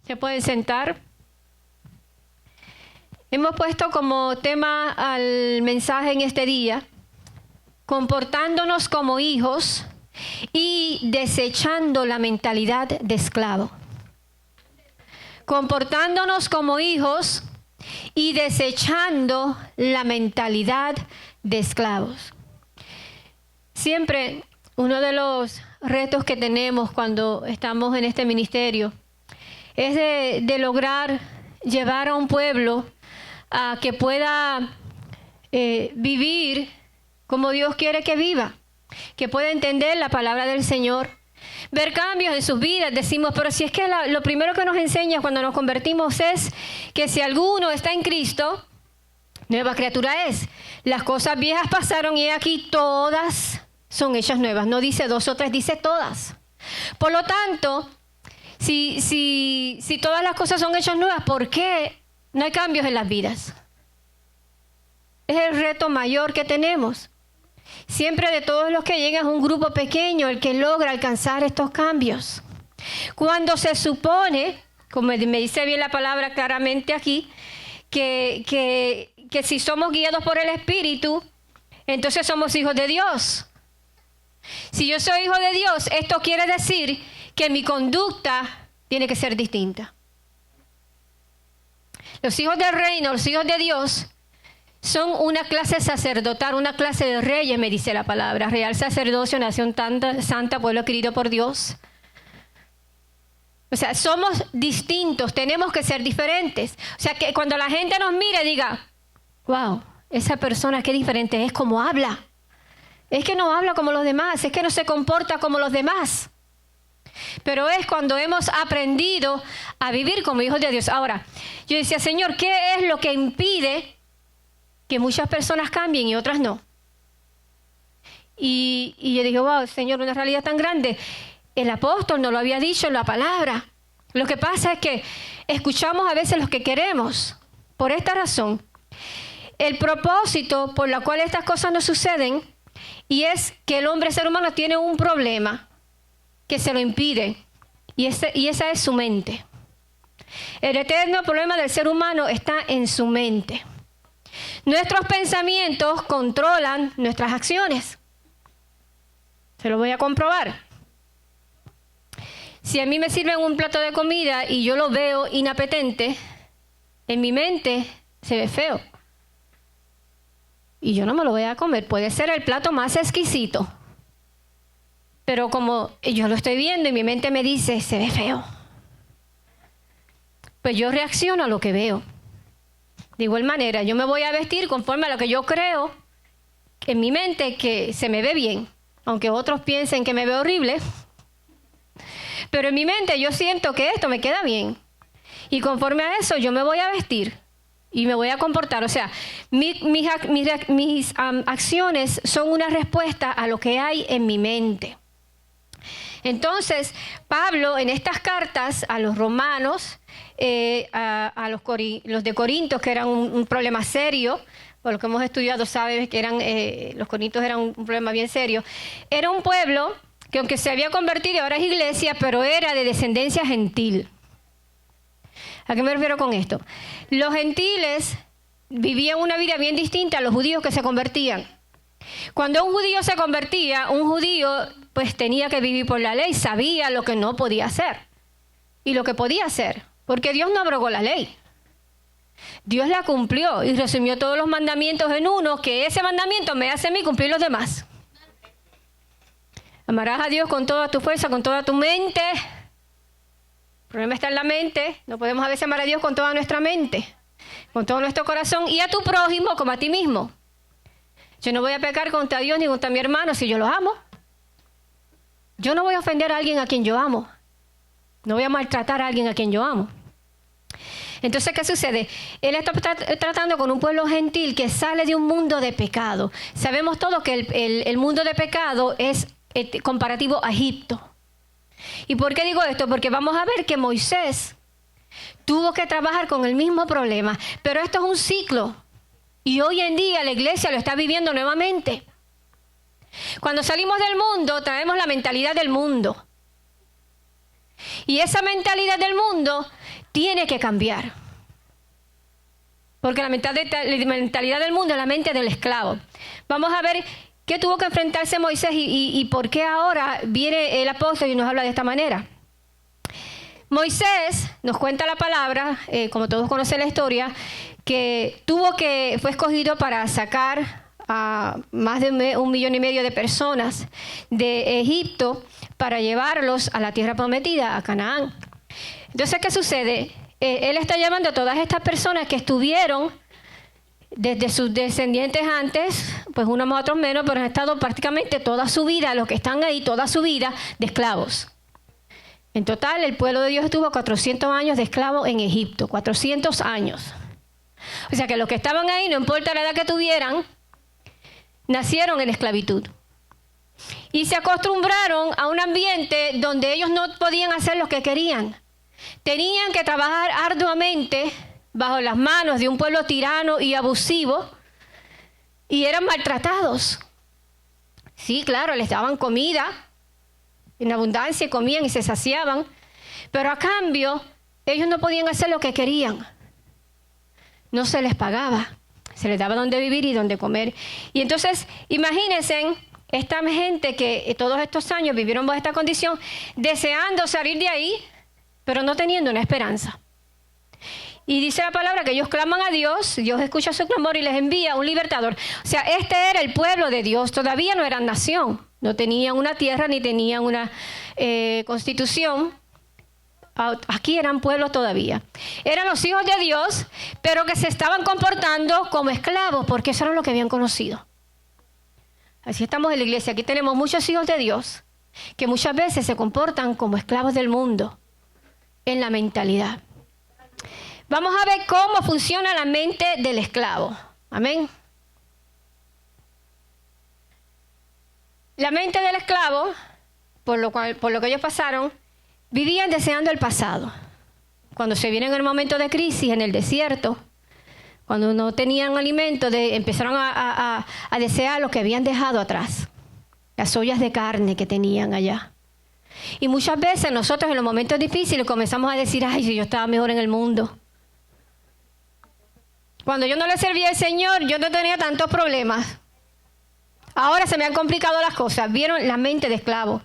Se pueden sentar. Hemos puesto como tema al mensaje en este día, comportándonos como hijos y desechando la mentalidad de esclavo. Comportándonos como hijos y desechando la mentalidad de esclavos. Siempre uno de los retos que tenemos cuando estamos en este ministerio es de lograr llevar a un pueblo a que pueda vivir como Dios quiere que viva, que pueda entender la palabra del Señor, ver cambios en sus vidas. Decimos, pero si es que lo primero que nos enseña cuando nos convertimos es que si alguno está en Cristo, nueva criatura es. Las cosas viejas pasaron y aquí todas son hechas nuevas. No dice dos o tres, dice todas. Por lo tanto, si todas las cosas son hechas nuevas, ¿por qué no hay cambios en las vidas? Es el reto mayor que tenemos. Siempre de todos los que llegan es un grupo pequeño el que logra alcanzar estos cambios. Cuando se supone, como me dice bien la palabra claramente aquí, que si somos guiados por el Espíritu, entonces somos hijos de Dios. Si yo soy hijo de Dios, esto quiere decir que mi conducta tiene que ser distinta. Los hijos del reino, los hijos de Dios, son una clase sacerdotal, una clase de reyes, me dice la palabra. Real sacerdocio, nación santa, pueblo querido por Dios. O sea, somos distintos, tenemos que ser diferentes. O sea, que cuando la gente nos mire diga, wow, esa persona qué diferente es, como habla. Es que no habla como los demás, es que no se comporta como los demás. Pero es cuando hemos aprendido a vivir como hijos de Dios. Ahora, yo decía, Señor, ¿qué es lo que impide que muchas personas cambien y otras no? Y yo dije, wow, Señor, una realidad tan grande. El apóstol nos lo había dicho en la palabra. Lo que pasa es que escuchamos a veces lo que queremos. Por esta razón, el propósito por el cual estas cosas no suceden, y es que el hombre ser humano tiene un problema que se lo impide, y esa es su mente. El eterno problema del ser humano está en su mente. Nuestros pensamientos controlan nuestras acciones. Se lo voy a comprobar. Si a mí me sirven un plato de comida y yo lo veo inapetente, en mi mente se ve feo. Y yo no me lo voy a comer. Puede ser el plato más exquisito. Pero como yo lo estoy viendo y mi mente me dice, se ve feo, pues yo reacciono a lo que veo. De igual manera, yo me voy a vestir conforme a lo que yo creo en mi mente que se me ve bien. Aunque otros piensen que me ve horrible. Pero en mi mente yo siento que esto me queda bien. Y conforme a eso yo me voy a vestir y me voy a comportar. O sea, mis acciones son una respuesta a lo que hay en mi mente. Entonces, Pablo en estas cartas a los romanos, a los de Corintios, que eran un problema serio, por lo que hemos estudiado, sabes que los corintios eran un problema bien serio. Era un pueblo que aunque se había convertido, ahora es iglesia, pero era de descendencia gentil. ¿A qué me refiero con esto? Los gentiles vivían una vida bien distinta a los judíos que se convertían. Cuando un judío se convertía, un judío pues tenía que vivir por la ley, sabía lo que no podía hacer y lo que podía hacer, porque Dios no abrogó la ley. Dios la cumplió y resumió todos los mandamientos en uno, que ese mandamiento me hace a mí cumplir los demás. Amarás a Dios con toda tu fuerza, con toda tu mente. El problema está en la mente. No podemos a veces amar a Dios con toda nuestra mente, con todo nuestro corazón, y a tu prójimo como a ti mismo. Yo no voy a pecar contra Dios ni contra mi hermano si yo los amo. Yo no voy a ofender a alguien a quien yo amo. No voy a maltratar a alguien a quien yo amo. Entonces, ¿qué sucede? Él está tratando con un pueblo gentil que sale de un mundo de pecado. Sabemos todos que el mundo de pecado es comparativo a Egipto. ¿Y por qué digo esto? Porque vamos a ver que Moisés tuvo que trabajar con el mismo problema. Pero esto es un ciclo. Y hoy en día la iglesia lo está viviendo nuevamente. Cuando salimos del mundo, traemos la mentalidad del mundo. Y esa mentalidad del mundo tiene que cambiar. Porque la mentalidad del mundo es la mente del esclavo. Vamos a ver qué tuvo que enfrentarse Moisés y por qué ahora viene el apóstol y nos habla de esta manera. Moisés, nos cuenta la palabra, como todos conocen la historia, que fue escogido para sacar a más de 1,5 millones de personas de Egipto para llevarlos a la tierra prometida, a Canaán. Entonces, ¿qué sucede? Él está llamando a todas estas personas que estuvieron desde sus descendientes antes, pues unos más, otros menos, pero han estado prácticamente toda su vida, los que están ahí, toda su vida, de esclavos. En total, el pueblo de Dios estuvo 400 años de esclavo en Egipto, 400 años. O sea que los que estaban ahí, no importa la edad que tuvieran, nacieron en esclavitud. Y se acostumbraron a un ambiente donde ellos no podían hacer lo que querían. Tenían que trabajar arduamente bajo las manos de un pueblo tirano y abusivo y eran maltratados. Sí, claro, les daban comida en abundancia, comían y se saciaban, pero a cambio ellos no podían hacer lo que querían. No se les pagaba, se les daba donde vivir y donde comer. Y entonces, imagínense esta gente que todos estos años vivieron bajo esta condición, deseando salir de ahí, pero no teniendo una esperanza. Y dice la palabra que ellos claman a Dios, Dios escucha su clamor y les envía un libertador. O sea, este era el pueblo de Dios, todavía no eran nación, no tenían una tierra ni tenían una constitución. Aquí eran pueblo todavía. Eran los hijos de Dios, pero que se estaban comportando como esclavos, porque eso era lo que habían conocido. Así estamos en la iglesia, aquí tenemos muchos hijos de Dios, que muchas veces se comportan como esclavos del mundo, en la mentalidad. Vamos a ver cómo funciona la mente del esclavo. Amén. La mente del esclavo, por lo que ellos pasaron, vivían deseando el pasado. Cuando se vieron en el momento de crisis, en el desierto, cuando no tenían alimento, empezaron a desear lo que habían dejado atrás. Las ollas de carne que tenían allá. Y muchas veces nosotros en los momentos difíciles comenzamos a decir, ay, si yo estaba mejor en el mundo. Cuando yo no le servía al Señor, yo no tenía tantos problemas. Ahora se me han complicado las cosas. ¿Vieron? La mente de esclavo.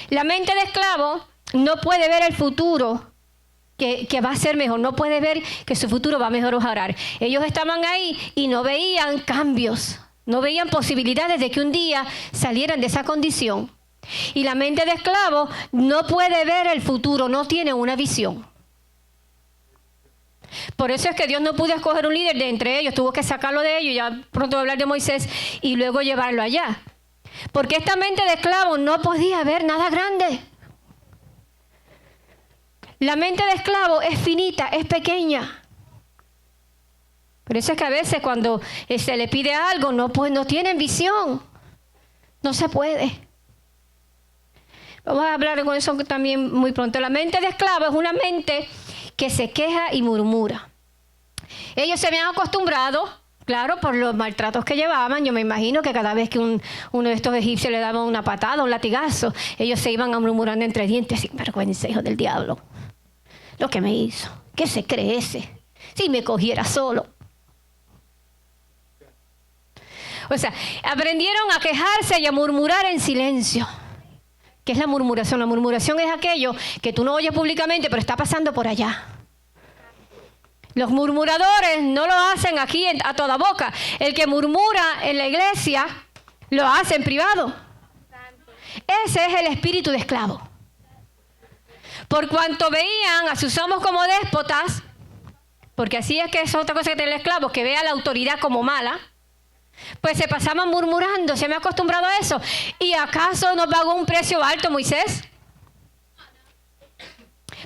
La mente de esclavo no puede ver el futuro que va a ser mejor. No puede ver que su futuro va a mejorar. Ellos estaban ahí y no veían cambios. No veían posibilidades de que un día salieran de esa condición. Y la mente de esclavo no puede ver el futuro, no tiene una visión. Por eso es que Dios no pudo escoger un líder de entre ellos, tuvo que sacarlo de ellos, ya pronto voy a hablar de Moisés, y luego llevarlo allá. Porque esta mente de esclavo no podía ver nada grande. La mente de esclavo es finita, es pequeña. Por eso es que a veces cuando se le pide algo, no tienen visión. No se puede. Vamos a hablar con eso también muy pronto. La mente de esclavo es una mente que se queja y murmura. Ellos se habían acostumbrado, claro, por los maltratos que llevaban. Yo me imagino que cada vez que uno de estos egipcios le daba una patada, un latigazo, ellos se iban murmurando entre dientes, sin vergüenza, hijo del diablo. Lo que me hizo, ¿qué se cree ese? Si me cogiera solo. O sea, aprendieron a quejarse y a murmurar en silencio. ¿Qué es la murmuración? La murmuración es aquello que tú no oyes públicamente, pero está pasando por allá. Los murmuradores no lo hacen aquí a toda boca. El que murmura en la iglesia lo hace en privado. Ese es el espíritu de esclavo. Por cuanto veían a sus amos como déspotas, porque así es que es otra cosa que tiene el esclavo, que ve a la autoridad como mala, pues se pasaban murmurando. ¿Se me ha acostumbrado a eso? ¿Y acaso no pagó un precio alto Moisés?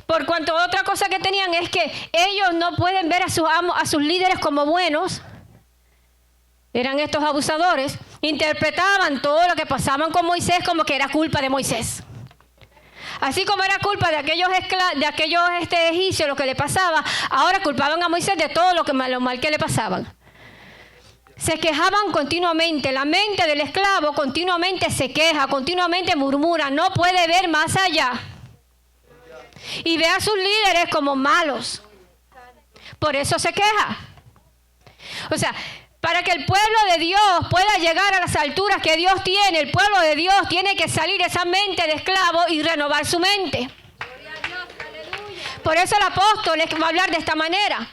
Por cuanto otra cosa que tenían es que ellos no pueden ver a sus amos, a sus líderes como buenos. Eran estos abusadores. Interpretaban todo lo que pasaban con Moisés como que era culpa de Moisés. Así como era culpa de aquellos egipcios lo que le pasaba, ahora culpaban a Moisés de todo lo mal que le pasaban. Se quejaban continuamente. La mente del esclavo continuamente se queja, continuamente murmura, no puede ver más allá. y ve a sus líderes como malos. Por eso se queja. O sea, para que el pueblo de Dios pueda llegar a las alturas que Dios tiene, el pueblo de Dios tiene que salir de esa mente de esclavo y renovar su mente. Por eso el apóstol les va a hablar de esta manera.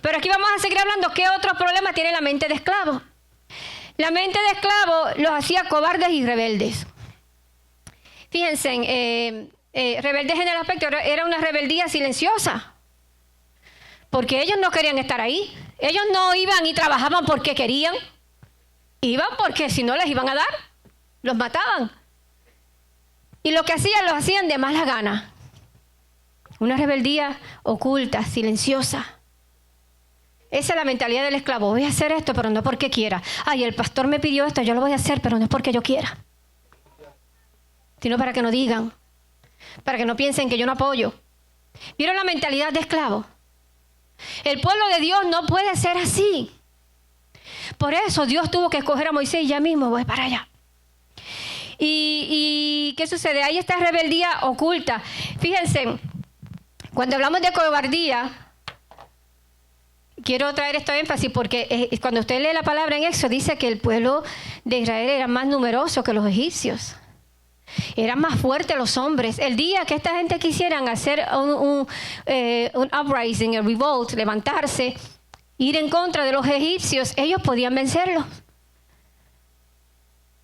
Pero aquí vamos a seguir hablando qué otros problemas tiene la mente de esclavo. La mente de esclavo los hacía cobardes y rebeldes. Fíjense, rebeldes en el aspecto, era una rebeldía silenciosa. Porque ellos no querían estar ahí. Ellos no iban y trabajaban porque querían. Iban porque si no les iban a dar, los mataban. Y lo que hacían, los hacían de mala gana. Una rebeldía oculta, silenciosa. Esa es la mentalidad del esclavo. Voy a hacer esto, pero no porque quiera. Ay, el pastor me pidió esto, yo lo voy a hacer, pero no es porque yo quiera. Sino para que no digan. Para que no piensen que yo no apoyo. ¿Vieron la mentalidad de esclavo? El pueblo de Dios no puede ser así. Por eso Dios tuvo que escoger a Moisés y ya mismo voy para allá. ¿Y qué sucede? Ahí está rebeldía oculta. Fíjense, cuando hablamos de cobardía, quiero traer esto énfasis porque cuando usted lee la palabra en Éxodo dice que el pueblo de Israel era más numeroso que los egipcios. Eran más fuertes los hombres. El día que esta gente quisieran hacer un uprising, un revolt, levantarse, ir en contra de los egipcios, ellos podían vencerlos.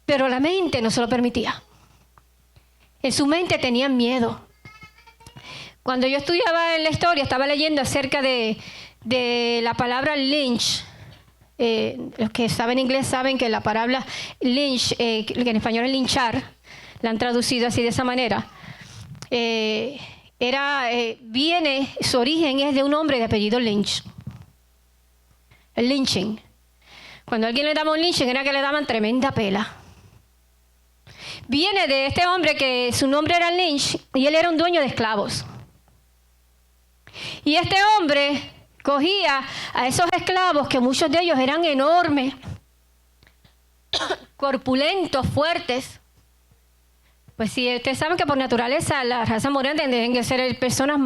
Pero la mente no se lo permitía. En su mente tenían miedo. Cuando yo estudiaba en la historia, estaba leyendo acerca de la palabra lynch. Los que saben inglés saben que la palabra lynch, que en español es linchar, la han traducido así de esa manera. Su origen es de un hombre de apellido Lynch. El lynching. Cuando a alguien le daban un lynching era que le daban tremenda pela. Viene de este hombre que su nombre era Lynch y él era un dueño de esclavos. Y este hombre cogía a esos esclavos, que muchos de ellos eran enormes, corpulentos, fuertes. Pues sí, ustedes saben que por naturaleza la raza morena deben de ser personas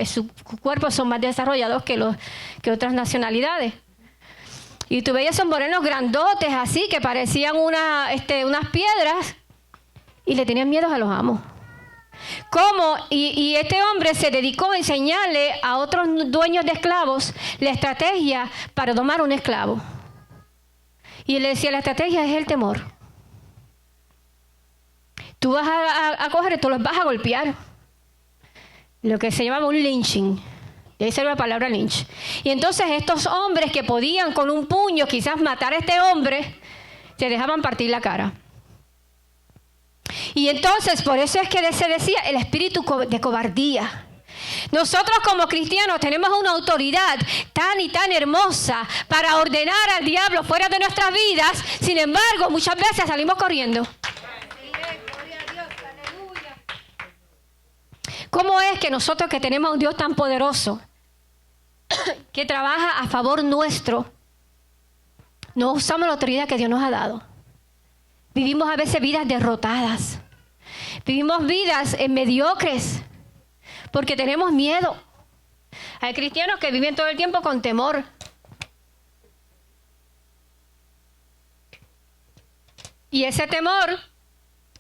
sus cuerpos son más desarrollados que otras nacionalidades. Y tú veías esos morenos grandotes así, que parecían unas piedras, y le tenían miedo a los amos. ¿Cómo? Y este hombre se dedicó a enseñarle a otros dueños de esclavos la estrategia para domar un esclavo. Y él le decía, la estrategia es el temor. Tú vas a coger y tú los vas a golpear. Lo que se llamaba un lynching. De ahí salió la palabra lynch. Y entonces estos hombres que podían con un puño quizás matar a este hombre, se dejaban partir la cara. Y entonces por eso es que se decía el espíritu de cobardía. Nosotros como cristianos tenemos una autoridad tan y tan hermosa para ordenar al diablo fuera de nuestras vidas. Sin embargo, muchas veces salimos corriendo. ¿Cómo es que nosotros que tenemos a un Dios tan poderoso, que trabaja a favor nuestro, no usamos la autoridad que Dios nos ha dado? Vivimos a veces vidas derrotadas. Vivimos vidas mediocres porque tenemos miedo. Hay cristianos que viven todo el tiempo con temor. Y ese temor,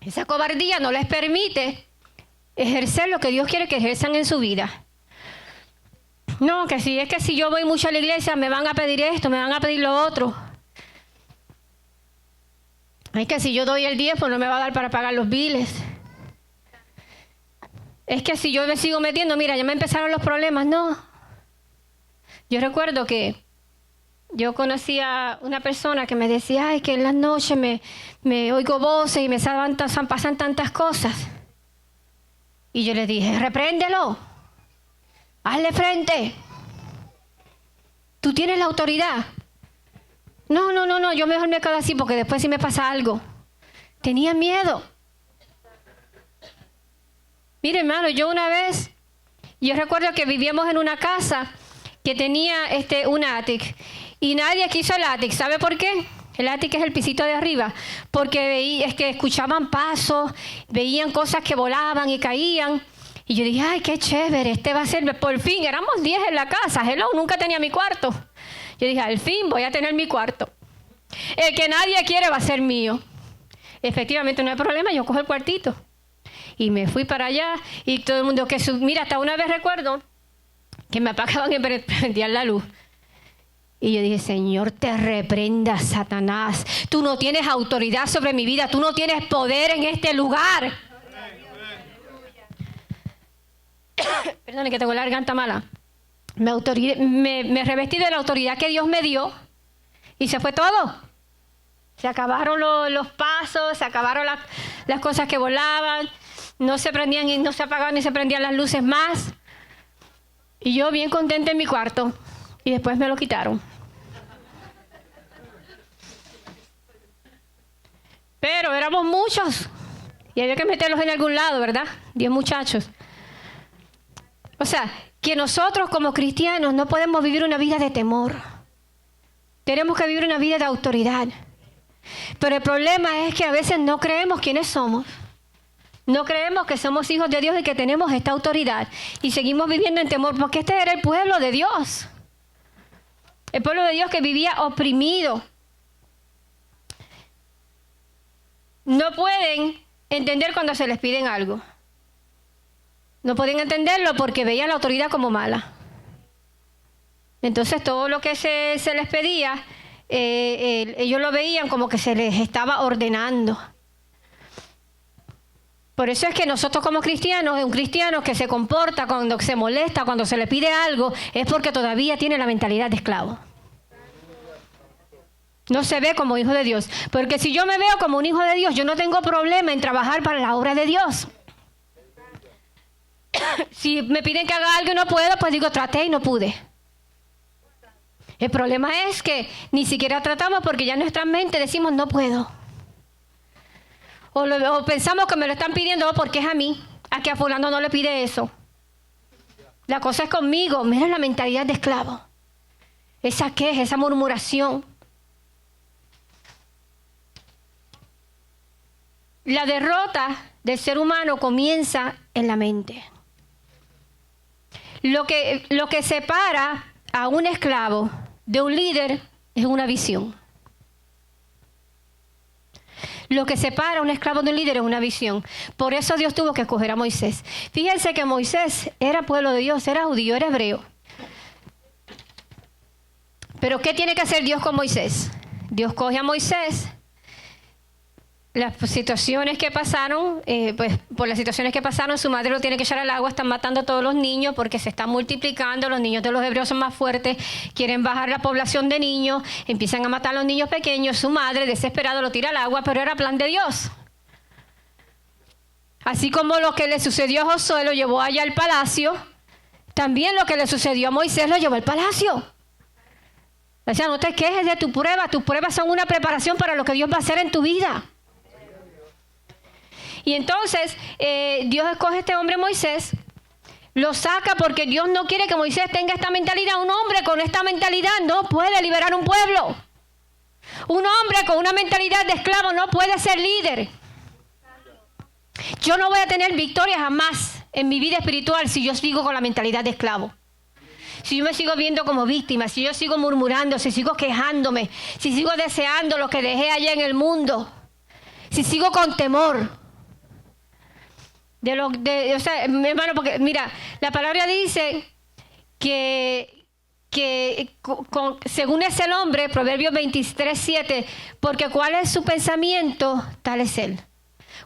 esa cobardía no les permite ejercer lo que Dios quiere que ejerzan en su vida. No, que si yo voy mucho a la iglesia me van a pedir esto, me van a pedir lo otro. Es que si yo doy el 10, pues no me va a dar para pagar los biles. Es que si yo me sigo metiendo, mira, ya me empezaron los problemas. No. Yo recuerdo que yo conocí a una persona que me decía, ay, que en las noches me oigo voces y me pasan tantas cosas. Y yo le dije, repréndelo, hazle frente. Tú tienes la autoridad. No, yo mejor me quedo así porque después si me pasa algo. Tenía miedo. Mire, hermano, yo recuerdo que vivíamos en una casa que tenía un ático y nadie quiso el ático. ¿Sabe por qué? El ático es el pisito de arriba, porque escuchaban pasos, veían cosas que volaban y caían. Y yo dije, ay, qué chévere, este va a ser, por fin, éramos 10 en la casa, hello, nunca tenía mi cuarto. Yo dije, al fin voy a tener mi cuarto. El que nadie quiere va a ser mío. Efectivamente, no hay problema, yo cojo el cuartito. Y me fui para allá y todo el mundo mira, hasta una vez recuerdo que me apagaban y prendían la luz. Y yo dije, Señor, te reprenda, Satanás. Tú no tienes autoridad sobre mi vida, tú no tienes poder en este lugar. Perdone que tengo la garganta mala. Me revestí de la autoridad que Dios me dio y se fue todo. Se acabaron los pasos, se acabaron las cosas que volaban, no se prendían y no se apagaban ni se prendían las luces más. Y yo bien contenta en mi cuarto y después me lo quitaron. Pero éramos muchos y había que meterlos en algún lado, ¿verdad? 10 muchachos. O sea, que nosotros como cristianos no podemos vivir una vida de temor. Tenemos que vivir una vida de autoridad. Pero el problema es que a veces no creemos quiénes somos. No creemos que somos hijos de Dios y que tenemos esta autoridad. Y seguimos viviendo en temor porque este era el pueblo de Dios. El pueblo de Dios que vivía oprimido. No pueden entender cuando se les piden algo. No podían entenderlo porque veían la autoridad como mala. Entonces todo lo que se les pedía, ellos lo veían como que se les estaba ordenando. Por eso es que nosotros como cristianos, un cristiano que se comporta cuando se molesta, cuando se le pide algo, es porque todavía tiene la mentalidad de esclavo. No se ve como hijo de Dios. Porque si yo me veo como un hijo de Dios, yo no tengo problema en trabajar para la obra de Dios. Si me piden que haga algo y no puedo, pues digo, traté y no pude. El problema es que ni siquiera tratamos porque ya en nuestra mente decimos, no puedo. O pensamos que me lo están pidiendo porque es a mí, a que a fulano no le pide eso. La cosa es conmigo. Mira la mentalidad de esclavo. Esa queja, esa murmuración. La derrota del ser humano comienza en la mente. Lo que separa a un esclavo de un líder es una visión. Lo que separa a un esclavo de un líder es una visión. Por eso Dios tuvo que escoger a Moisés. Fíjense que Moisés era pueblo de Dios, era judío, era hebreo. Pero ¿qué tiene que hacer Dios con Moisés? Dios coge a Moisés. Las situaciones que pasaron, pues por las situaciones que pasaron, su madre lo tiene que echar al agua, están matando a todos los niños porque se están multiplicando, los niños de los hebreos son más fuertes, quieren bajar la población de niños, empiezan a matar a los niños pequeños, su madre desesperado lo tira al agua, pero era plan de Dios. Así como lo que le sucedió a Josué lo llevó allá al palacio, también lo que le sucedió a Moisés lo llevó al palacio. O sea, no te quejes de tus pruebas son una preparación para lo que Dios va a hacer en tu vida. Y entonces Dios escoge a este hombre Moisés, lo saca porque Dios no quiere que Moisés tenga esta mentalidad. Un hombre con esta mentalidad no puede liberar un pueblo. Un hombre con una mentalidad de esclavo no puede ser líder. Yo no voy a tener victoria jamás en mi vida espiritual si yo sigo con la mentalidad de esclavo. Si yo me sigo viendo como víctima, si yo sigo murmurando, si sigo quejándome, si sigo deseando lo que dejé allá en el mundo, si sigo con temor. O sea, hermano, porque mira, la palabra dice que según es el hombre, Proverbios 23:7, porque cuál es su pensamiento, tal es él.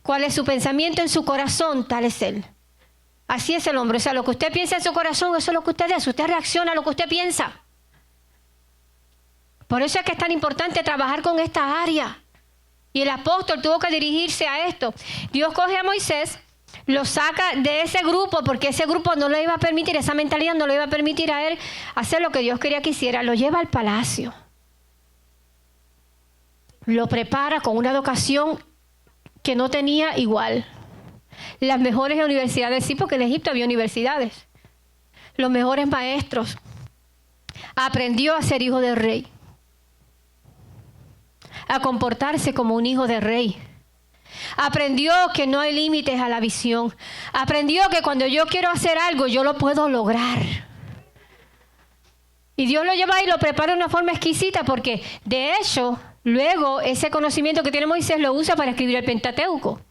Cuál es su pensamiento en su corazón, tal es él. Así es el hombre. O sea, lo que usted piensa en su corazón, eso es lo que usted es. Usted reacciona a lo que usted piensa. Por eso es que es tan importante trabajar con esta área. Y el apóstol tuvo que dirigirse a esto. Dios coge a Moisés, lo saca de ese grupo porque ese grupo no le iba a permitir, esa mentalidad no le iba a permitir a él hacer lo que Dios quería que hiciera. Lo lleva al palacio. Lo prepara con una educación que no tenía igual. Las mejores universidades, sí, porque en Egipto había universidades. Los mejores maestros. Aprendió a ser hijo del rey. A comportarse como un hijo de rey. aprendió que no hay límites a la visión. Aprendió que cuando yo quiero hacer algo, yo lo puedo lograr. Y Dios lo lleva y lo prepara de una forma exquisita porque, de hecho, luego ese conocimiento que tiene Moisés lo usa para escribir el Pentateuco.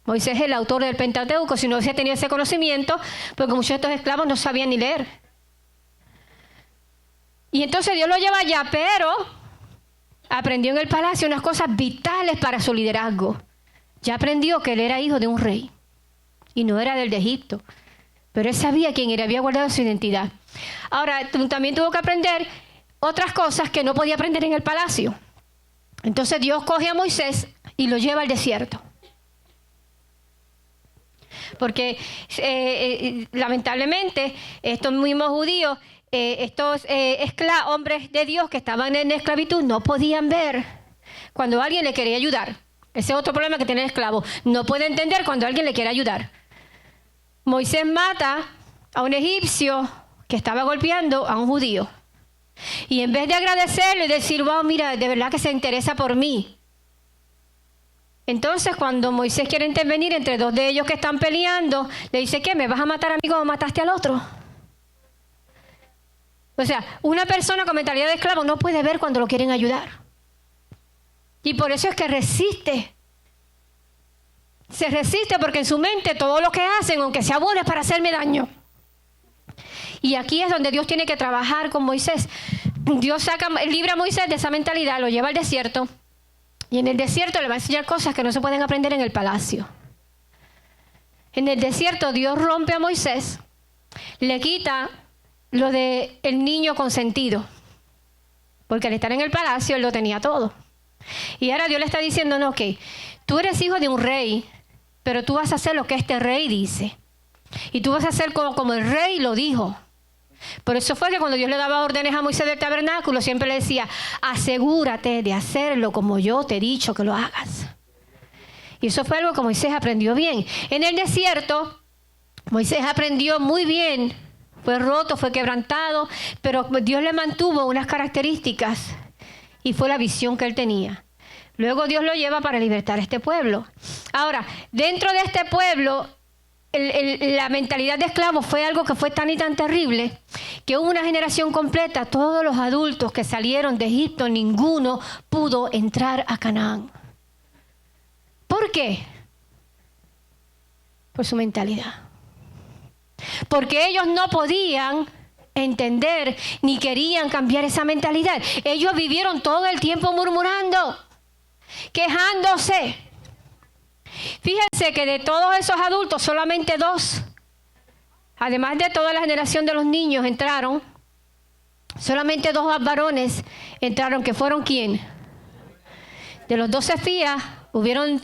Moisés es el autor del Pentateuco. Si no hubiese tenido ese conocimiento, porque muchos de estos esclavos no sabían ni leer. Y entonces Dios lo lleva allá, pero aprendió en el palacio unas cosas vitales para su liderazgo. Ya aprendió que él era hijo de un rey y no era del de Egipto. Pero él sabía quién era, había guardado su identidad. Ahora, también tuvo que aprender otras cosas que no podía aprender en el palacio. Entonces Dios coge a Moisés y lo lleva al desierto. Porque lamentablemente estos mismos judíos, estos hombres de Dios que estaban en esclavitud no podían ver cuando alguien le quería ayudar. Ese es otro problema que tiene el esclavo. No puede entender cuando alguien le quiere ayudar. Moisés mata a un egipcio que estaba golpeando a un judío. Y en vez de agradecerle y decir, wow, mira, de verdad que se interesa por mí. Entonces, cuando Moisés quiere intervenir entre dos de ellos que están peleando, le dice, ¿qué? ¿Me vas a matar a mí como mataste al otro? O sea, una persona con mentalidad de esclavo no puede ver cuando lo quieren ayudar. Y por eso es que resiste. Se resiste porque en su mente todo lo que hacen, aunque sea bueno, es para hacerme daño. Y aquí es donde Dios tiene que trabajar con Moisés. Dios libra a Moisés de esa mentalidad, lo lleva al desierto. Y en el desierto le va a enseñar cosas que no se pueden aprender en el palacio. En el desierto Dios rompe a Moisés, le quita lo de el niño consentido. Porque al estar en el palacio él lo tenía todo. Y ahora Dios le está diciendo, no, ok, tú eres hijo de un rey, pero tú vas a hacer lo que este rey dice. Y tú vas a hacer como el rey lo dijo. Por eso fue que cuando Dios le daba órdenes a Moisés del tabernáculo, siempre le decía, asegúrate de hacerlo como yo te he dicho que lo hagas. Y eso fue algo que Moisés aprendió bien. En el desierto, Moisés aprendió muy bien. Fue roto, fue quebrantado, pero Dios le mantuvo unas características y fue la visión que él tenía. Luego Dios lo lleva para libertar a este pueblo. Ahora, dentro de este pueblo, la mentalidad de esclavo fue algo que fue tan y tan terrible que hubo una generación completa, todos los adultos que salieron de Egipto, ninguno pudo entrar a Canaán. ¿Por qué? Por su mentalidad. Porque ellos no podían entender ni querían cambiar esa mentalidad. Ellos vivieron todo el tiempo murmurando, quejándose. Fíjense que de todos esos adultos, solamente 2, además de toda la generación de los niños, entraron. Solamente 2 varones entraron, que fueron ¿quién? De los 12 espías, fueron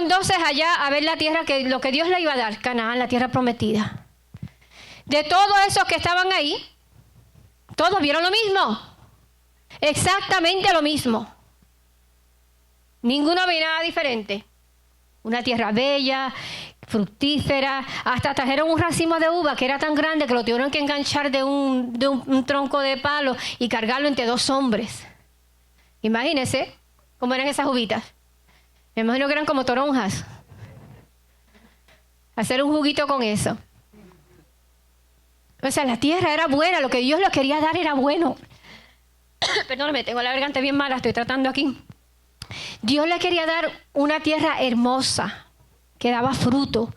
12 allá a ver la tierra, que lo que Dios le iba a dar, Canaán, la tierra prometida. De todos esos que estaban ahí, todos vieron lo mismo. Exactamente lo mismo. Ninguno veía nada diferente. Una tierra bella, fructífera. Hasta trajeron un racimo de uva que era tan grande que lo tuvieron que enganchar de un tronco de palo y cargarlo entre 2 hombres. Imagínense cómo eran esas uvitas. Me imagino que eran como toronjas. Hacer un juguito con eso. O sea, la tierra era buena, lo que Dios les quería dar era bueno. Perdóname, tengo la garganta bien mala, estoy tratando aquí. Dios le quería dar una tierra hermosa, que daba fruto.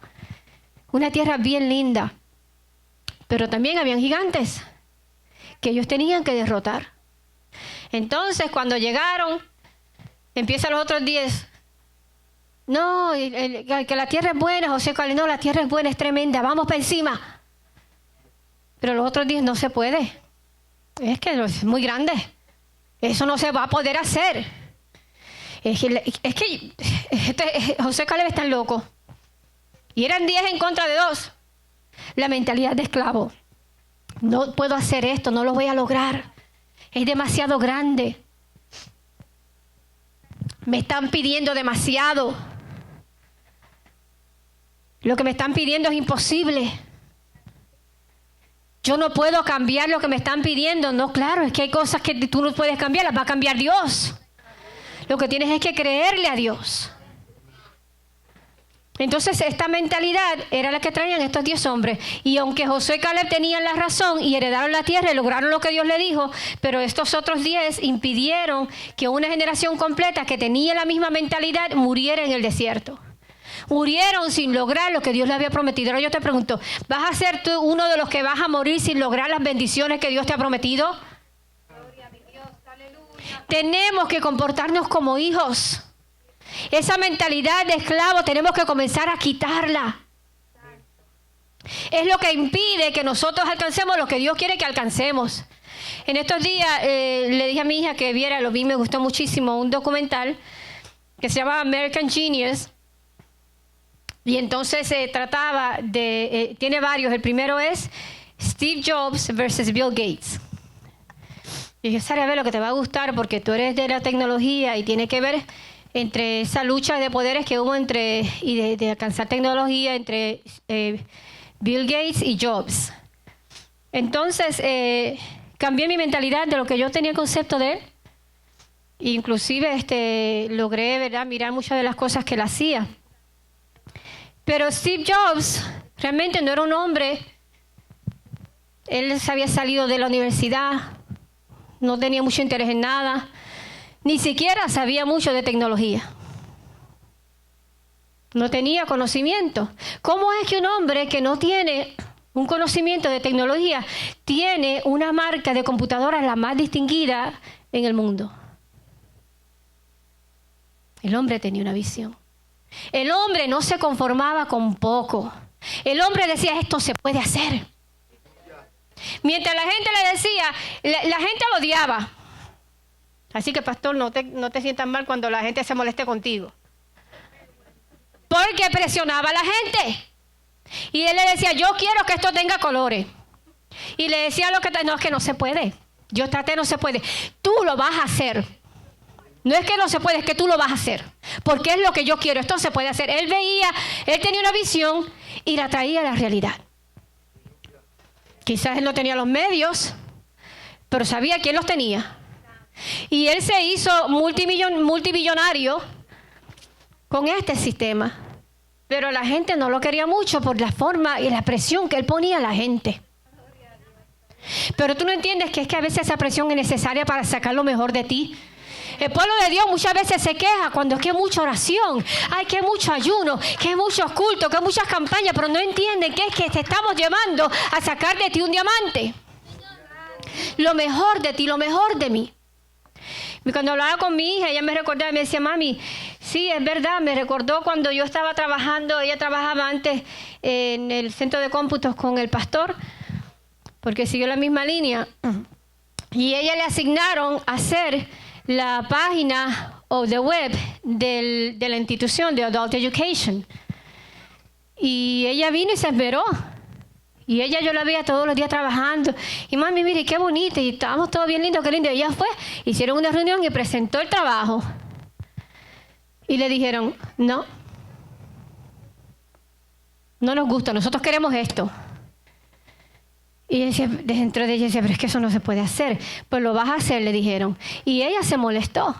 Una tierra bien linda. Pero también habían gigantes que ellos tenían que derrotar. Entonces, cuando llegaron, empiezan los otros 10. No, que la tierra es buena, José Caleb, no, la tierra es buena, es tremenda, vamos para encima. Pero los otros 10 no se puede. Es que es muy grande. Eso no se va a poder hacer. José Caleb está loco. Y eran 10 en contra de 2. La mentalidad de esclavo. No puedo hacer esto, no lo voy a lograr. Es demasiado grande. Me están pidiendo demasiado. Lo que me están pidiendo es imposible. Yo no puedo cambiar lo que me están pidiendo. No, claro, es que hay cosas que tú no puedes cambiar, las va a cambiar Dios. Lo que tienes es que creerle a Dios. Entonces esta mentalidad era la que traían estos 10 hombres. Y aunque Josué y Caleb tenían la razón y heredaron la tierra y lograron lo que Dios le dijo, pero estos otros 10 impidieron que una generación completa que tenía la misma mentalidad muriera en el desierto. Murieron sin lograr lo que Dios le había prometido. Ahora yo te pregunto, ¿vas a ser tú uno de los que vas a morir sin lograr las bendiciones que Dios te ha prometido? Gloria a mi Dios, aleluya. Tenemos que comportarnos como hijos. Esa mentalidad de esclavo tenemos que comenzar a quitarla. Es lo que impide que nosotros alcancemos lo que Dios quiere que alcancemos. En estos días le dije a mi hija que viera, lo vi, me gustó muchísimo, un documental que se llama American Genius. Y entonces se trataba de, tiene varios, el primero es Steve Jobs versus Bill Gates. Y dije, Sara, a ver lo que te va a gustar porque tú eres de la tecnología y tiene que ver entre esa lucha de poderes que hubo entre y de alcanzar tecnología entre Bill Gates y Jobs. Entonces cambié mi mentalidad de lo que yo tenía concepto de él. Inclusive logré, ¿verdad?, mirar muchas de las cosas que él hacía. Pero Steve Jobs realmente no era un hombre. Él se había salido de la universidad, no tenía mucho interés en nada. Ni siquiera sabía mucho de tecnología. No tenía conocimiento. ¿Cómo es que un hombre que no tiene un conocimiento de tecnología tiene una marca de computadora la más distinguida en el mundo? El hombre tenía una visión. El hombre no se conformaba con poco. El hombre decía, esto se puede hacer. Mientras la gente le decía, la gente lo odiaba. Así que, pastor, no te sientas mal cuando la gente se moleste contigo. Porque presionaba a la gente. Y él le decía, yo quiero que esto tenga colores. Y le decía lo que no, es que no se puede. Yo traté, no se puede. Tú lo vas a hacer. No es que no se puede, es que tú lo vas a hacer. Porque es lo que yo quiero, esto se puede hacer. Él tenía una visión y la traía a la realidad. Quizás él no tenía los medios, pero sabía quién los tenía. Y él se hizo multimillonario con este sistema. Pero la gente no lo quería mucho por la forma y la presión que él ponía a la gente. Pero tú no entiendes que es que a veces esa presión es necesaria para sacar lo mejor de ti. El pueblo de Dios muchas veces se queja cuando es que hay mucha oración, hay que mucho ayuno, que hay muchos cultos, que hay muchas campañas, pero no entienden que es que te estamos llevando a sacar de ti un diamante. Lo mejor de ti, lo mejor de mí. Y cuando hablaba con mi hija, ella me recordaba y me decía, mami, sí, es verdad, me recordó cuando yo estaba trabajando, ella trabajaba antes en el centro de cómputos con el pastor, porque siguió la misma línea, y ella le asignaron hacer la página o de web de la institución de Adult Education. Y ella vino y se esmeró. Y ella yo la veía todos los días trabajando. Y mami, mire, qué bonita. Y estábamos todos bien lindos, qué lindo. Y ella fue, hicieron una reunión y presentó el trabajo. Y le dijeron, no nos gusta, nosotros queremos esto. Y ella decía, dentro de ella decía, pero es que eso no se puede hacer. Pues lo vas a hacer, le dijeron. Y ella se molestó.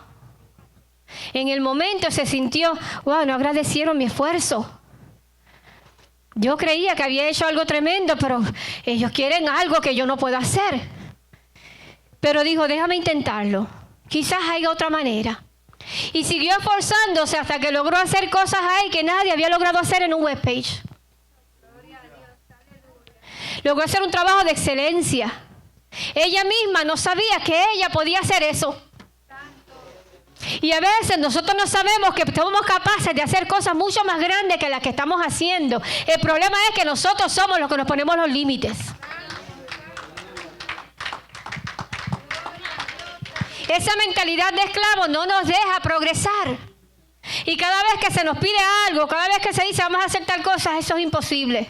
En el momento se sintió, wow, no agradecieron mi esfuerzo. Yo creía que había hecho algo tremendo, pero ellos quieren algo que yo no puedo hacer. Pero dijo, déjame intentarlo. Quizás haya otra manera. Y siguió esforzándose hasta que logró hacer cosas ahí que nadie había logrado hacer en un webpage. Logró hacer un trabajo de excelencia. Ella misma no sabía que ella podía hacer eso. Y a veces nosotros no sabemos que somos capaces de hacer cosas mucho más grandes que las que estamos haciendo. El problema es que nosotros somos los que nos ponemos los límites. Esa mentalidad de esclavo no nos deja progresar. Y cada vez que se nos pide algo, cada vez que se dice vamos a hacer tal cosa, eso es imposible.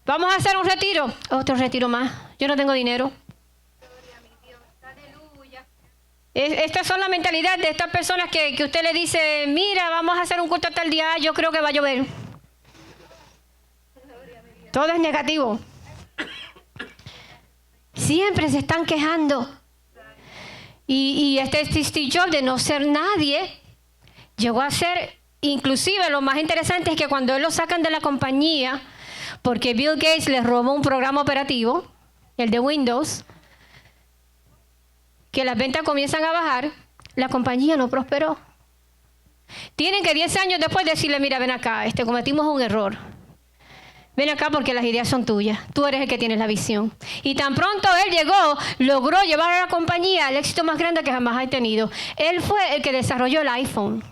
Vamos a hacer un retiro, otro retiro más. Yo no tengo dinero. Estas son la mentalidad de estas personas que usted le dice, mira, vamos a hacer un culto tal día, yo creo que va a llover. Todo es negativo. Siempre se están quejando. Y Steve Jobs, de no ser nadie, llegó a ser inclusive lo más interesante es que cuando él lo sacan de la compañía, porque Bill Gates les robó un programa operativo, el de Windows, que las ventas comienzan a bajar, la compañía no prosperó. Tienen que 10 años después decirle, mira, ven acá, cometimos un error. Ven acá porque las ideas son tuyas. Tú eres el que tienes la visión. Y tan pronto él llegó, logró llevar a la compañía el éxito más grande que jamás ha tenido. Él fue el que desarrolló el iPhone.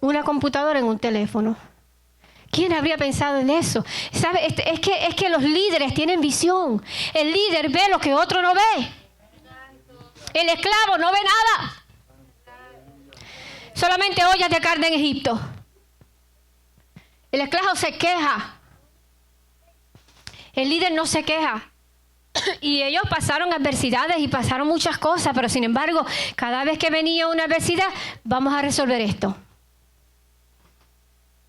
Una computadora en un teléfono. ¿Quién habría pensado en eso? ¿Sabe? Es que los líderes tienen visión. El líder ve lo que otro no ve. El esclavo no ve nada. Solamente ollas de carne en Egipto. El esclavo se queja. El líder no se queja. Y ellos pasaron adversidades y pasaron muchas cosas, pero sin embargo, cada vez que venía una adversidad, vamos a resolver esto.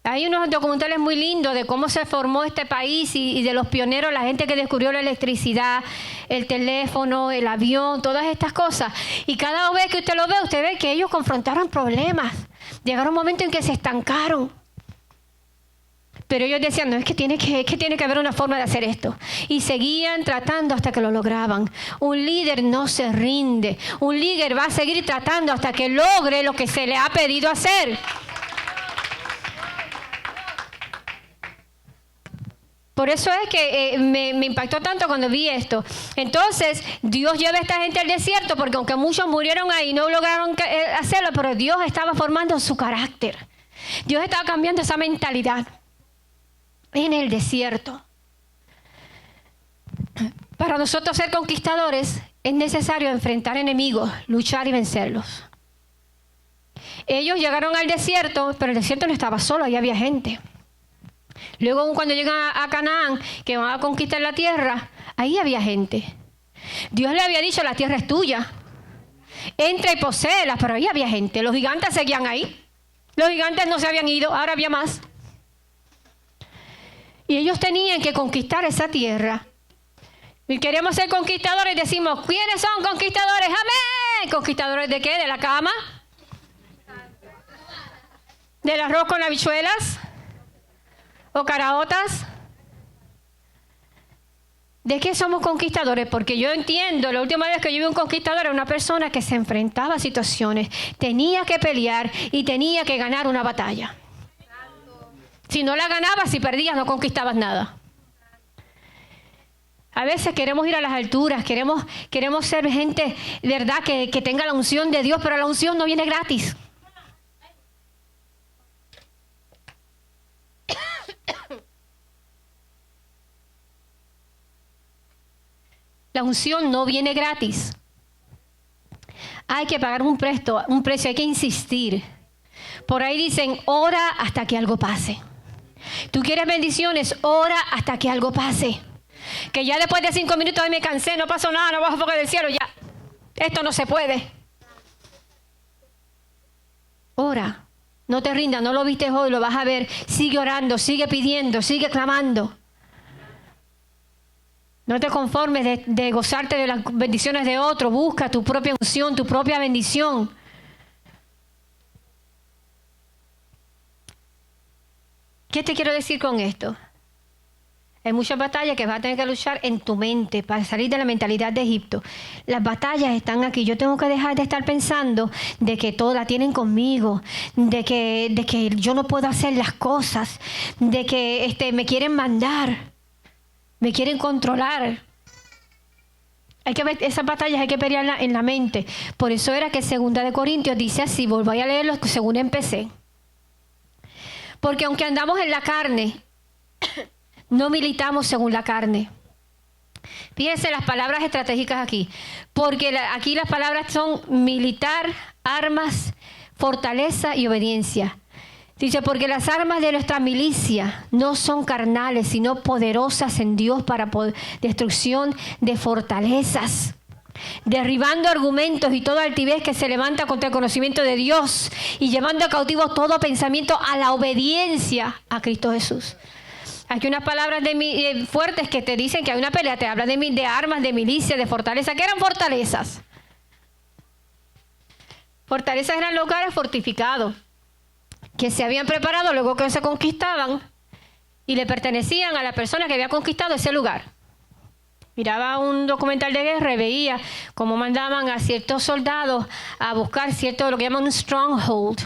Hay unos documentales muy lindos de cómo se formó este país y de los pioneros, la gente que descubrió la electricidad, el teléfono, el avión, todas estas cosas. Y cada vez que usted lo ve, usted ve que ellos confrontaron problemas. Llegaron un momento en que se estancaron. Pero ellos decían, no, es que tiene que haber una forma de hacer esto. Y seguían tratando hasta que lo lograban. Un líder no se rinde. Un líder va a seguir tratando hasta que logre lo que se le ha pedido hacer. Por eso es que me impactó tanto cuando vi esto. Entonces, Dios lleva a esta gente al desierto, porque aunque muchos murieron ahí, no lograron hacerlo, pero Dios estaba formando su carácter. Dios estaba cambiando esa mentalidad en el desierto. Para nosotros ser conquistadores es necesario enfrentar enemigos, luchar y vencerlos. Ellos llegaron al desierto, pero el desierto no estaba solo, ahí había gente. Luego cuando llegan a Canaán, que van a conquistar la tierra, ahí había gente. Dios le había dicho, la tierra es tuya. Entra y poséela, pero ahí había gente. Los gigantes seguían ahí. Los gigantes no se habían ido, ahora había más. Y ellos tenían que conquistar esa tierra. Y queremos ser conquistadores y decimos, ¿quiénes son conquistadores? ¡Amén! ¿Conquistadores de qué? ¿De la cama? ¿Del arroz con habichuelas? ¿O caraotas? ¿De qué somos conquistadores? Porque yo entiendo, la última vez que yo vi un conquistador era una persona que se enfrentaba a situaciones, tenía que pelear y tenía que ganar una batalla. Si no la ganabas, si perdías, no conquistabas nada. A veces queremos ir a las alturas, queremos ser gente, ¿verdad?, que tenga la unción de Dios, pero la unción no viene gratis. La unción no viene gratis. Hay que pagar un precio, hay que insistir. Por ahí dicen, ora hasta que algo pase. Tú quieres bendiciones, ora hasta que algo pase. Que ya después de 5 minutos me cansé, no pasó nada, no bajo fuego del cielo, ya. Esto no se puede. Ora, no te rindas, no lo viste hoy, lo vas a ver. Sigue orando, sigue pidiendo, sigue clamando. No te conformes de gozarte de las bendiciones de otro. Busca tu propia unción, tu propia bendición. ¿Qué te quiero decir con esto? Hay muchas batallas que vas a tener que luchar en tu mente para salir de la mentalidad de Egipto. Las batallas están aquí. Yo tengo que dejar de estar pensando de que todo la tienen conmigo, de que yo no puedo hacer las cosas, de que me quieren mandar, me quieren controlar. Esas batallas hay que pelearlas en la mente. Por eso era que 2 Corintios dice así, voy a leerlo según empecé. Porque aunque andamos en la carne, no militamos según la carne. Fíjense las palabras estratégicas aquí. Porque aquí las palabras son militar, armas, fortaleza y obediencia. Dice, porque las armas de nuestra milicia no son carnales, sino poderosas en Dios para destrucción de fortalezas, derribando argumentos y toda altivez que se levanta contra el conocimiento de Dios y llevando cautivo todo pensamiento a la obediencia a Cristo Jesús. Aquí unas palabras fuertes que te dicen que hay una pelea, te hablan de armas, de milicia, de fortaleza. ¿Qué eran fortalezas? Fortalezas eran lugares fortificados que se habían preparado luego que se conquistaban y le pertenecían a la persona que había conquistado ese lugar. Miraba un documental de guerra y veía cómo mandaban a ciertos soldados a buscar cierto, lo que llaman un stronghold.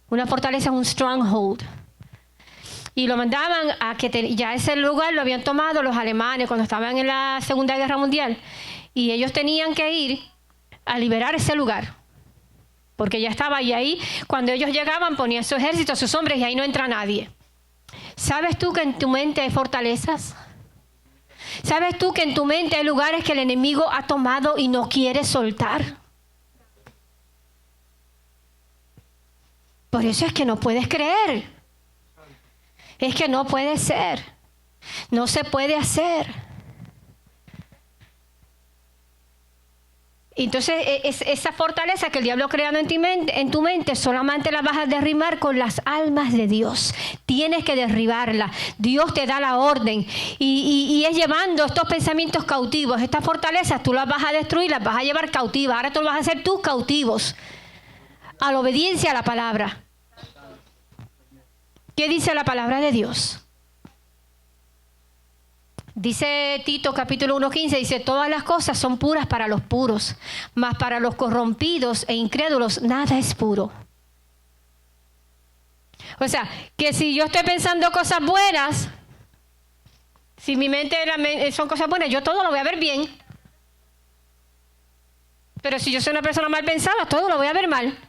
Una fortaleza es un stronghold. Y lo mandaban a que ya ese lugar lo habían tomado los alemanes cuando estaban en la Segunda Guerra Mundial. Y ellos tenían que ir a liberar ese lugar. Porque ya estaba ahí. Cuando ellos llegaban ponían su ejército, sus hombres y ahí no entra nadie. ¿Sabes tú que en tu mente hay fortalezas? ¿Sabes tú que en tu mente hay lugares que el enemigo ha tomado y no quiere soltar? Por eso es que no puedes creer. Es que no puede ser. No se puede hacer. Entonces, esa fortaleza que el diablo ha creado en tu mente, solamente la vas a derribar con las almas de Dios. Tienes que derribarla. Dios te da la orden. Y es llevando estos pensamientos cautivos. Estas fortalezas tú las vas a destruir, las vas a llevar cautivas. Ahora tú vas a hacer tus cautivos a la obediencia a la palabra. ¿Qué dice la palabra de Dios? Dice Tito capítulo 1:15, dice, todas las cosas son puras para los puros, mas para los corrompidos e incrédulos nada es puro. O sea, que si yo estoy pensando cosas buenas, si mi mente son cosas buenas, yo todo lo voy a ver bien. Pero si yo soy una persona mal pensada, todo lo voy a ver mal.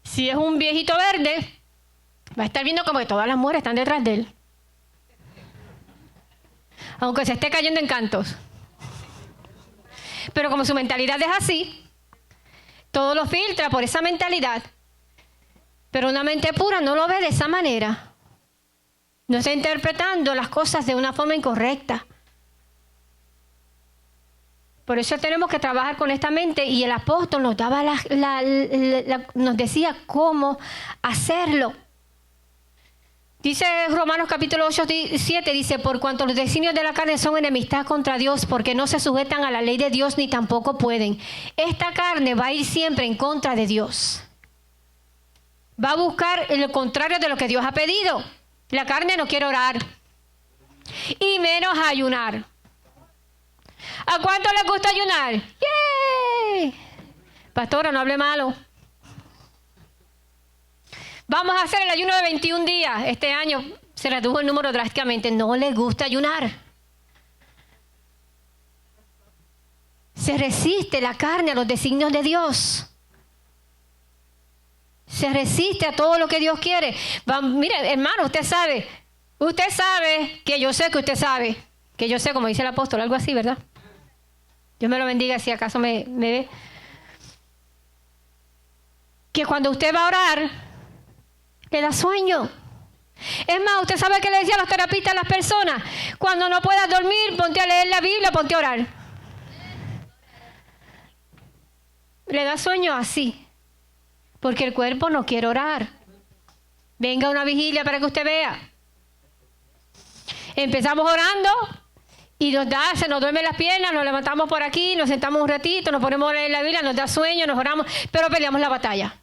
Si es un viejito verde, va a estar viendo como que todas las mujeres están detrás de él. Aunque se esté cayendo en cantos. Pero como su mentalidad es así, todo lo filtra por esa mentalidad. Pero una mente pura no lo ve de esa manera. No está interpretando las cosas de una forma incorrecta. Por eso tenemos que trabajar con esta mente y el apóstol nos daba nos decía cómo hacerlo. Dice Romanos capítulo 8:7, dice, por cuanto los designios de la carne son enemistad contra Dios, porque no se sujetan a la ley de Dios ni tampoco pueden. Esta carne va a ir siempre en contra de Dios. Va a buscar lo contrario de lo que Dios ha pedido. La carne no quiere orar. Y menos ayunar. ¿A cuánto les gusta ayunar? ¡Yay! Pastora, no hable malo. Vamos a hacer el ayuno de 21 días. Este año se redujo el número drásticamente. No les gusta ayunar. Se resiste la carne a los designios de Dios. Se resiste a todo lo que Dios quiere. Mire, hermano, usted sabe que yo sé que usted sabe. Que yo sé, como dice el apóstol, algo así, ¿verdad? Dios me lo bendiga si acaso me ve. Que cuando usted va a orar, le da sueño. Es más, usted sabe que le decía a los terapistas a las personas, cuando no puedas dormir, ponte a leer la Biblia, ponte a orar. Le da sueño así, porque el cuerpo no quiere orar. Venga a una vigilia para que usted vea. Empezamos orando y se nos duermen las piernas, nos levantamos por aquí, nos sentamos un ratito, nos ponemos a leer la Biblia, nos da sueño, nos oramos, pero peleamos la batalla.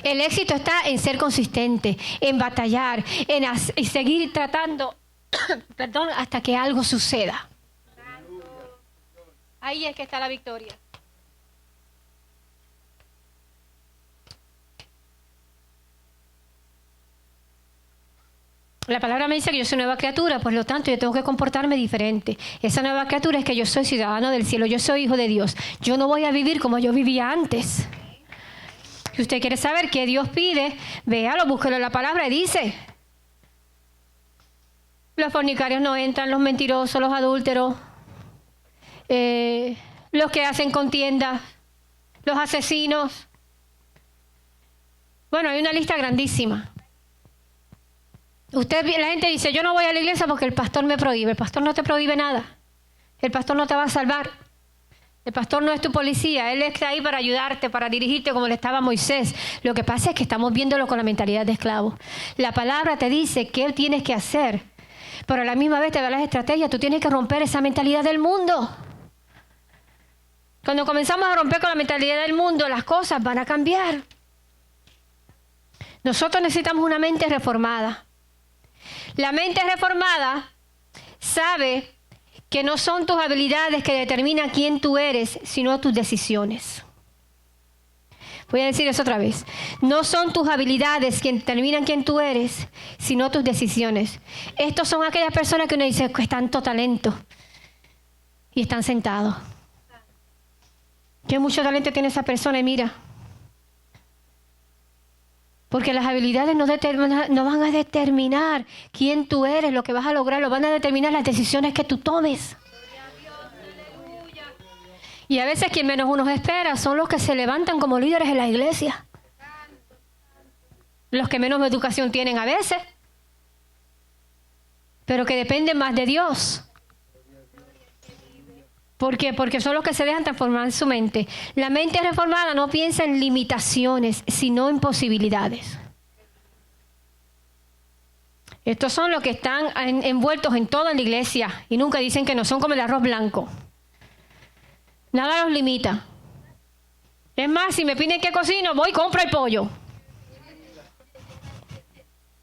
El éxito está en ser consistente, en batallar, en seguir tratando, perdón, hasta que algo suceda. Ahí es que está la victoria. La palabra me dice que yo soy nueva criatura, por lo tanto yo tengo que comportarme diferente. Esa nueva criatura es que yo soy ciudadano del cielo, yo soy hijo de Dios. Yo no voy a vivir como yo vivía antes. Si usted quiere saber qué Dios pide, véalo, búsquelo en la palabra y dice. Los fornicarios no entran, los mentirosos, los adúlteros, los que hacen contiendas, los asesinos. Bueno, hay una lista grandísima. La gente dice, yo no voy a la iglesia porque el pastor me prohíbe. El pastor no te prohíbe nada. El pastor no te va a salvar. El pastor no es tu policía. Él está ahí para ayudarte, para dirigirte como le estaba Moisés. Lo que pasa es que estamos viéndolo con la mentalidad de esclavo. La palabra te dice qué tienes que hacer, pero a la misma vez te da las estrategias. Tú tienes que romper esa mentalidad del mundo. Cuando comenzamos a romper con la mentalidad del mundo, las cosas van a cambiar. Nosotros necesitamos una mente reformada. La mente reformada sabe que no son tus habilidades que determinan quién tú eres, sino tus decisiones. Voy a decir eso otra vez. No son tus habilidades quien determinan quién tú eres, sino tus decisiones. Estos son aquellas personas que uno dice que están tanto talento y están sentados. Qué mucho talento tiene esa persona y mira. Porque las habilidades no van a determinar quién tú eres, lo que vas a lograr, lo van a determinar las decisiones que tú tomes. Y a veces quien menos uno espera son los que se levantan como líderes en la iglesia. Los que menos educación tienen a veces, pero que dependen más de Dios. ¿Por qué? Porque son los que se dejan transformar en su mente. La mente reformada no piensa en limitaciones, sino en posibilidades. Estos son los que están envueltos en toda la iglesia y nunca dicen que no, son como el arroz blanco. Nada los limita. Es más, si me piden que cocino, voy y compro el pollo.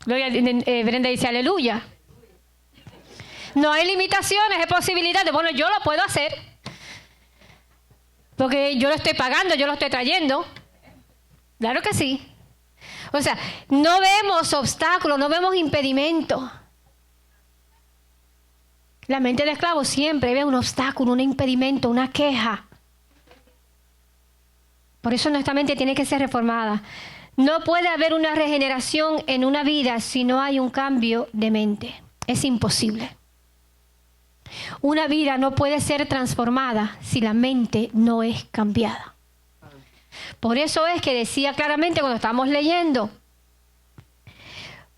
Brenda dice, aleluya. No hay limitaciones, hay posibilidades. Bueno, yo lo puedo hacer. Porque yo lo estoy pagando, yo lo estoy trayendo. Claro que sí. O sea, no vemos obstáculos, no vemos impedimentos. La mente del esclavo siempre ve un obstáculo, un impedimento, una queja. Por eso nuestra mente tiene que ser reformada. No puede haber una regeneración en una vida si no hay un cambio de mente. Es imposible. Una vida no puede ser transformada si la mente no es cambiada. Por eso es que decía claramente cuando estábamos leyendo,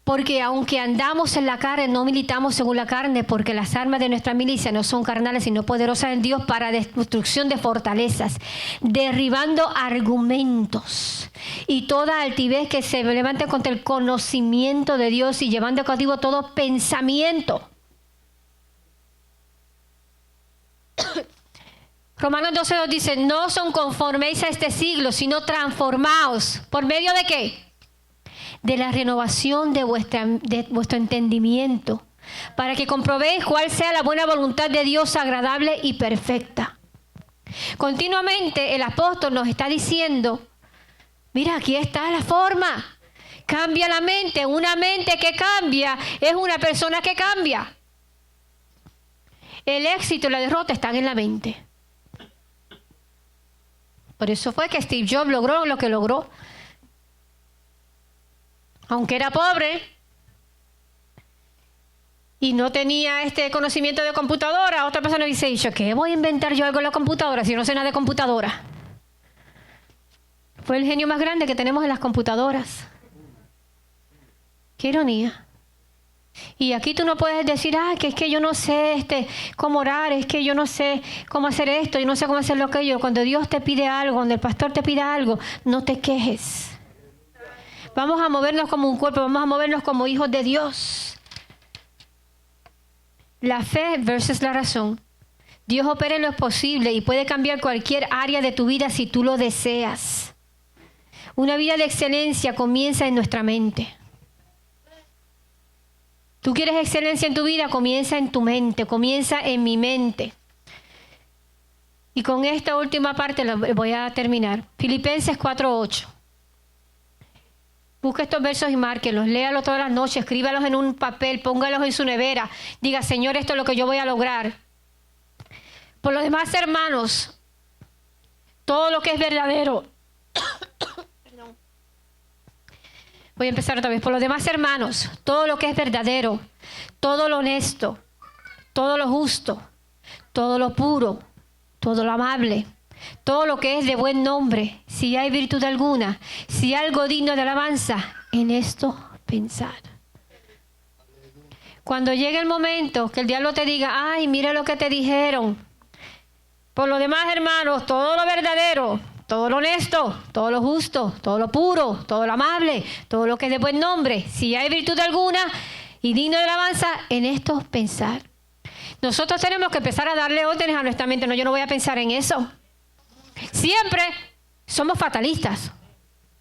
porque aunque andamos en la carne, no militamos según la carne, porque las armas de nuestra milicia no son carnales, sino poderosas en Dios para destrucción de fortalezas, derribando argumentos y toda altivez que se levante contra el conocimiento de Dios y llevando cautivo todo pensamiento. Romanos 12:2 dice, no son conforméis a este siglo, sino transformaos. ¿Por medio de qué? De la renovación de vuestro entendimiento, para que comprobéis cuál sea la buena voluntad de Dios agradable y perfecta. Continuamente el apóstol nos está diciendo, mira, aquí está la forma. Cambia la mente. Una mente que cambia es una persona que cambia. El éxito y la derrota están en la mente. Por eso fue que Steve Jobs logró lo que logró. Aunque era pobre y no tenía este conocimiento de computadora, otra persona dice, ¿qué voy a inventar yo algo en la computadora si no sé nada de computadora? Fue el genio más grande que tenemos en las computadoras. Qué ironía. Y aquí tú no puedes decir, que es que yo no sé cómo orar, es que yo no sé cómo hacer esto, yo no sé cómo hacer lo que yo. Cuando Dios te pide algo, cuando el pastor te pida algo, no te quejes. Vamos a movernos como un cuerpo, vamos a movernos como hijos de Dios. La fe versus la razón. Dios opera en lo posible y puede cambiar cualquier área de tu vida si tú lo deseas. Una vida de excelencia comienza en nuestra mente. ¿Tú quieres excelencia en tu vida? Comienza en tu mente, comienza en mi mente. Y con esta última parte la voy a terminar. Filipenses 4:8. Busca estos versos y márquelos, léalos todas las noches, escríbalos en un papel, póngalos en su nevera. Diga, Señor, esto es lo que yo voy a lograr. Por lo demás, hermanos, todo lo que es verdadero. Voy a empezar otra vez. Por lo demás, hermanos, todo lo que es verdadero, todo lo honesto, todo lo justo, todo lo puro, todo lo amable, todo lo que es de buen nombre, si hay virtud alguna, si hay algo digno de alabanza, en esto pensar. Cuando llegue el momento que el diablo te diga, ay, mira lo que te dijeron. Por lo demás, hermanos, todo lo verdadero, todo lo honesto, todo lo justo, todo lo puro, todo lo amable, todo lo que es de buen nombre, si hay virtud alguna y digno de alabanza, en esto pensar. Nosotros tenemos que empezar a darle órdenes a nuestra mente. No, yo no voy a pensar en eso. Siempre somos fatalistas.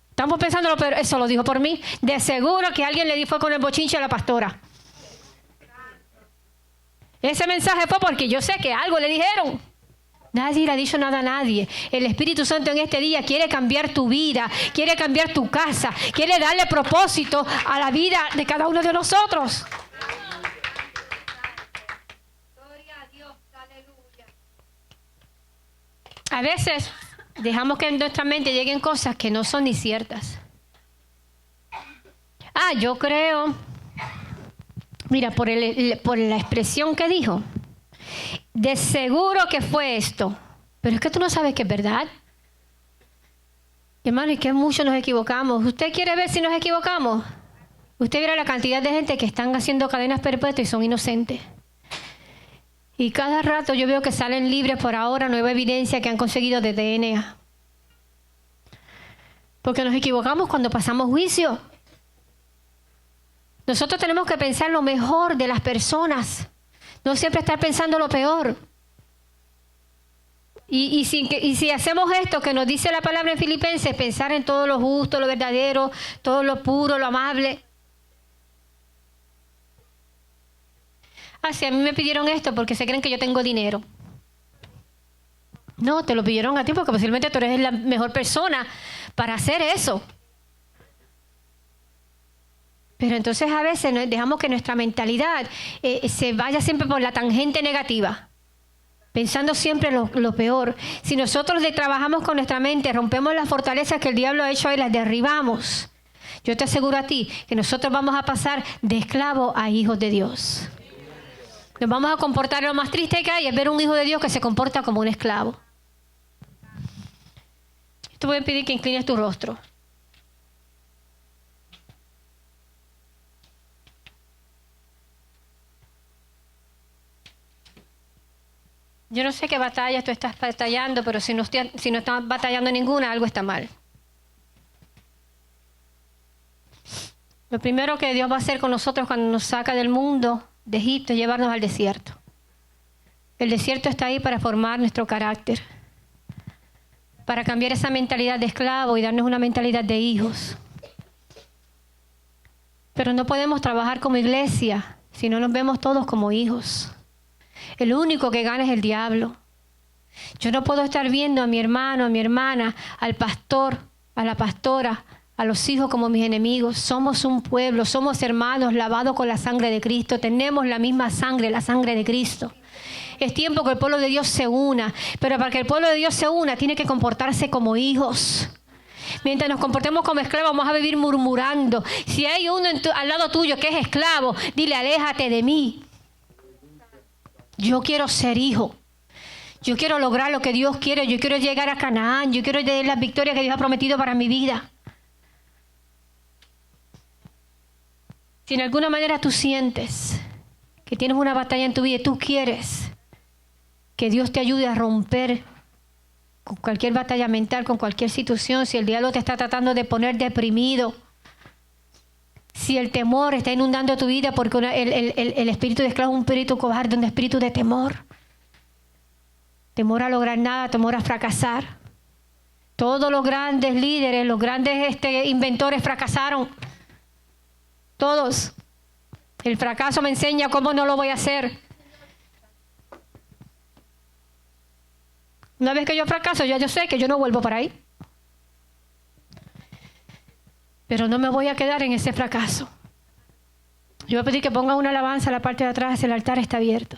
Estamos pensando lo peor. Eso lo dijo por mí. De seguro que alguien le fue con el bochinche a la pastora. Ese mensaje fue porque yo sé que algo le dijeron. Nadie le ha dicho nada a nadie. El Espíritu Santo en este día quiere cambiar tu vida, quiere cambiar tu casa, quiere darle propósito a la vida de cada uno de nosotros. Gloria a Dios, aleluya. A veces dejamos que en nuestra mente lleguen cosas que no son ni ciertas. Yo creo. Mira, por la expresión que dijo. De seguro que fue esto. Pero es que tú no sabes que es verdad. Hermano, y que mucho nos equivocamos. ¿Usted quiere ver si nos equivocamos? Usted verá la cantidad de gente que están haciendo cadenas perpetuas y son inocentes. Y cada rato yo veo que salen libres por ahora, nueva evidencia que han conseguido de DNA. Porque nos equivocamos cuando pasamos juicio. Nosotros tenemos que pensar lo mejor de las personas. No siempre estar pensando lo peor. Y si hacemos esto que nos dice la palabra en Filipenses, pensar en todo lo justo, lo verdadero, todo lo puro, lo amable. Si a mí me pidieron esto porque se creen que yo tengo dinero. No, te lo pidieron a ti porque posiblemente tú eres la mejor persona para hacer eso. Pero entonces a veces dejamos que nuestra mentalidad se vaya siempre por la tangente negativa, pensando siempre lo peor. Si nosotros trabajamos con nuestra mente, rompemos las fortalezas que el diablo ha hecho y las derribamos, yo te aseguro a ti que nosotros vamos a pasar de esclavos a hijos de Dios. Nos vamos a comportar. Lo más triste que hay es ver un hijo de Dios que se comporta como un esclavo. Te voy a pedir que inclines tu rostro. Yo no sé qué batallas tú estás batallando, pero si no estás batallando ninguna, algo está mal. Lo primero que Dios va a hacer con nosotros cuando nos saca del mundo de Egipto es llevarnos al desierto. El desierto está ahí para formar nuestro carácter, para cambiar esa mentalidad de esclavo y darnos una mentalidad de hijos. Pero no podemos trabajar como iglesia si no nos vemos todos como hijos. El único que gana es el diablo. Yo no puedo estar viendo a mi hermano, a mi hermana, al pastor, a la pastora, a los hijos como mis enemigos. Somos un pueblo, somos hermanos lavados con la sangre de Cristo. Tenemos la misma sangre, la sangre de Cristo. Es tiempo que el pueblo de Dios se una. Pero para que el pueblo de Dios se una, tiene que comportarse como hijos. Mientras nos comportemos como esclavos, vamos a vivir murmurando. Si hay uno al lado tuyo que es esclavo, dile, aléjate de mí. Yo quiero ser hijo. Yo quiero lograr lo que Dios quiere. Yo quiero llegar a Canaán. Yo quiero tener las victorias que Dios ha prometido para mi vida. Si en alguna manera tú sientes que tienes una batalla en tu vida y tú quieres que Dios te ayude a romper con cualquier batalla mental, con cualquier situación, si el diablo te está tratando de poner deprimido, si el temor está inundando tu vida porque el espíritu de esclavo es un espíritu cobarde, un espíritu de temor. Temor a lograr nada, temor a fracasar. Todos los grandes líderes, los grandes inventores fracasaron. Todos. El fracaso me enseña cómo no lo voy a hacer. Una vez que yo fracaso, ya yo sé que yo no vuelvo para ahí. Pero no me voy a quedar en ese fracaso. Yo voy a pedir que pongan una alabanza a la parte de atrás, el altar está abierto.